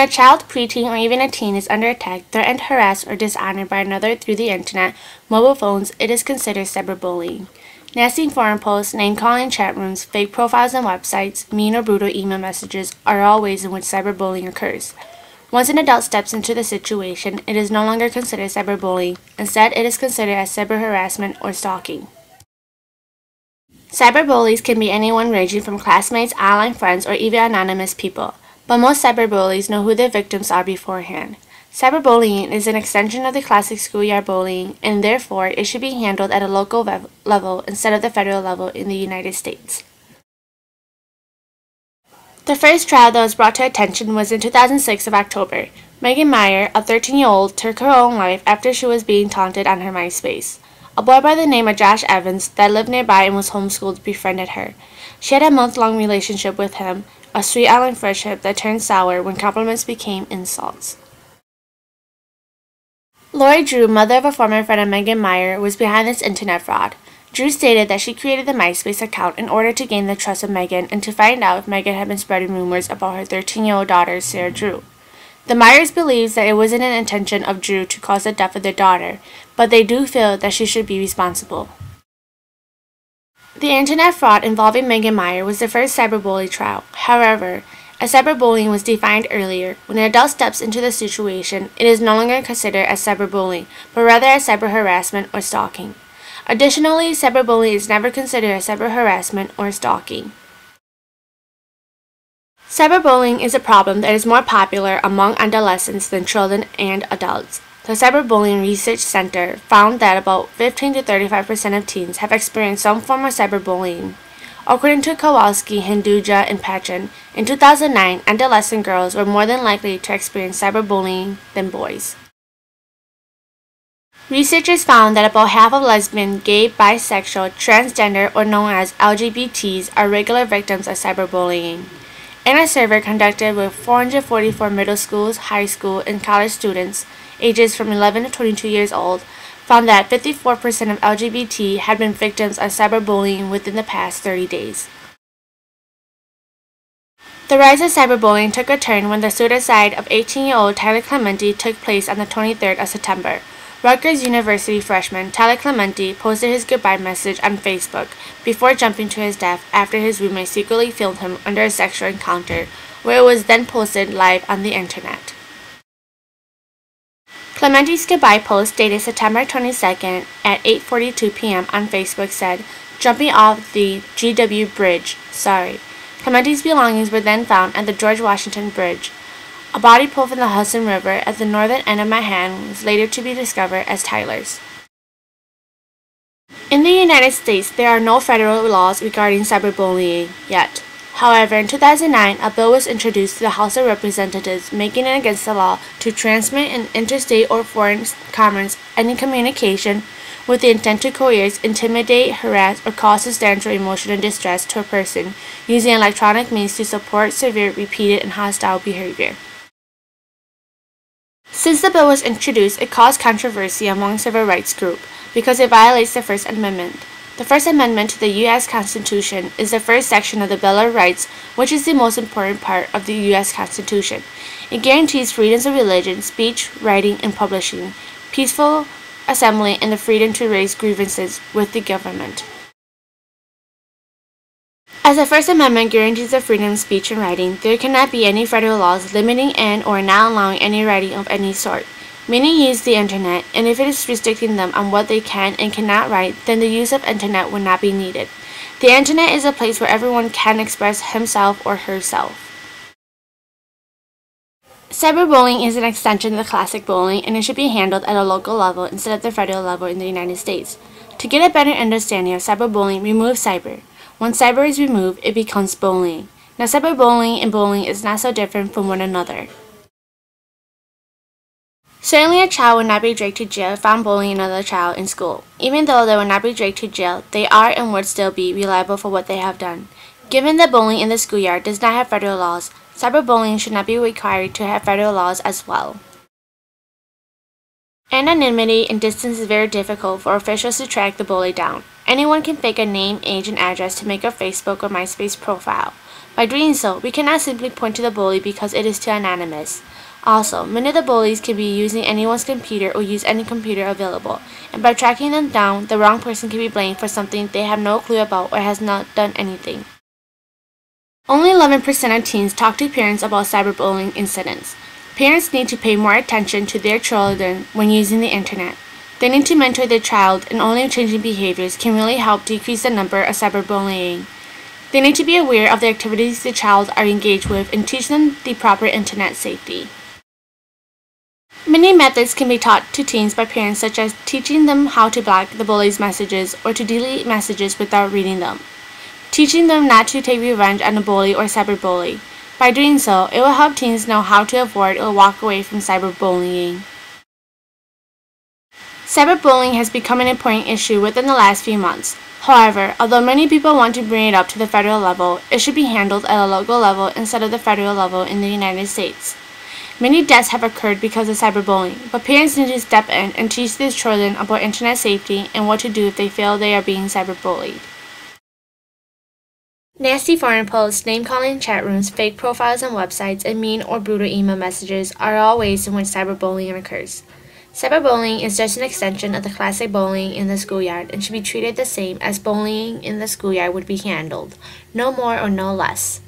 When a child, preteen, or even a teen is under attack, threatened, harassed, or dishonored by another through the internet, mobile phones, it is considered cyberbullying. Nasty forum posts, name-calling chat rooms, fake profiles on websites, mean or brutal email messages are all ways in which cyberbullying occurs. Once an adult steps into the situation, it is no longer considered cyberbullying. Instead, it is considered as cyber harassment or stalking. Cyberbullies can be anyone ranging from classmates, online friends, or even anonymous people, but most cyberbullies know who their victims are beforehand. Cyberbullying is an extension of the classic schoolyard bullying, and therefore it should be handled at a local level instead of the federal level in the United States. The first trial that was brought to attention was in 2006 of October. Megan Meyer, a 13-year-old, took her own life after she was being taunted on her MySpace. A boy by the name of Josh Evans that lived nearby and was homeschooled befriended her. She had a month-long relationship with him, a sweet island friendship that turned sour when compliments became insults. Lori Drew, mother of a former friend of Megan Meyer, was behind this internet fraud. Drew stated that she created the MySpace account in order to gain the trust of Megan and to find out if Megan had been spreading rumors about her 13-year-old daughter, Sarah Drew. The Myers believes that it wasn't an intention of Drew to cause the death of their daughter, but they do feel that she should be responsible. The internet fraud involving Megan Meyer was the first cyberbully trial. However, as cyberbullying was defined earlier, when an adult steps into the situation, it is no longer considered as cyberbullying, but rather as cyber harassment or stalking. Additionally, cyberbullying is never considered as cyber harassment or stalking. Cyberbullying is a problem that is more popular among adolescents than children and adults. The Cyberbullying Research Center found that about 15 to 35% of teens have experienced some form of cyberbullying. According to Kowalski, Hinduja, and Patchen, in 2009, adolescent girls were more than likely to experience cyberbullying than boys. Researchers found that about half of lesbian, gay, bisexual, transgender, or known as LGBTs are regular victims of cyberbullying. In a survey conducted with 444 middle schools, high school, and college students ages from 11 to 22 years old, found that 54% of LGBT had been victims of cyberbullying within the past 30 days. The rise of cyberbullying took a turn when the suicide of 18-year-old Tyler Clementi took place on the 23rd of September. Rutgers University freshman Tyler Clementi posted his goodbye message on Facebook before jumping to his death after his roommate secretly filmed him under a sexual encounter, where it was then posted live on the internet. Clementi's goodbye post dated September 22nd at 8:42 p.m. on Facebook said, "Jumping off the GW Bridge, sorry." Clementi's belongings were then found at the George Washington Bridge. A body pulled from the Hudson River at the northern end of Manhattan was later to be discovered as Tyler's. In the United States, there are no federal laws regarding cyberbullying yet. However, in 2009, a bill was introduced to the House of Representatives making it against the law to transmit in interstate or foreign commerce any communication with the intent to coerce, intimidate, harass, or cause substantial emotional distress to a person using electronic means to support severe, repeated, and hostile behavior. Since the bill was introduced, it caused controversy among civil rights groups because it violates the First Amendment. The First Amendment to the U.S. Constitution is the first section of the Bill of Rights, which is the most important part of the U.S. Constitution. It guarantees freedoms of religion, speech, writing, and publishing, peaceful assembly, and the freedom to raise grievances with the government. As the First Amendment guarantees the freedom of speech and writing, there cannot be any federal laws limiting and or not allowing any writing of any sort. Many use the internet, and if it is restricting them on what they can and cannot write, then the use of internet would not be needed. The internet is a place where everyone can express himself or herself. Cyberbullying is an extension of the classic bullying, and it should be handled at a local level instead of the federal level in the United States. To get a better understanding of cyberbullying, remove cyber. Once cyber is removed, it becomes bullying. Now, cyberbullying and bullying is not so different from one another. Certainly, a child would not be dragged to jail if found bullying another child in school. Even though they would not be dragged to jail, they are and would still be liable for what they have done. Given that bullying in the schoolyard does not have federal laws, cyberbullying should not be required to have federal laws as well. Anonymity and distance is very difficult for officials to track the bully down. Anyone can fake a name, age, and address to make a Facebook or MySpace profile. By doing so, we cannot simply point to the bully because it is too anonymous. Also, many of the bullies can be using anyone's computer or use any computer available, and by tracking them down, the wrong person can be blamed for something they have no clue about or has not done anything. Only 11% of teens talk to parents about cyberbullying incidents. Parents need to pay more attention to their children when using the internet. They need to mentor their child, and only changing behaviors can really help decrease the number of cyberbullying. They need to be aware of the activities the child are engaged with and teach them the proper internet safety. Many methods can be taught to teens by parents, such as teaching them how to block the bully's messages or to delete messages without reading them. Teaching them not to take revenge on a bully or cyberbully. By doing so, it will help teens know how to avoid or walk away from cyberbullying. Cyberbullying has become an important issue within the last few months. However, although many people want to bring it up to the federal level, it should be handled at a local level instead of the federal level in the United States. Many deaths have occurred because of cyberbullying, but parents need to step in and teach their children about internet safety and what to do if they feel they are being cyberbullied. Nasty foreign posts, name-calling chat rooms, fake profiles on websites, and mean or brutal email messages are all ways in which cyberbullying occurs. Cyberbullying is just an extension of the classic bullying in the schoolyard and should be treated the same as bullying in the schoolyard would be handled, no more or no less.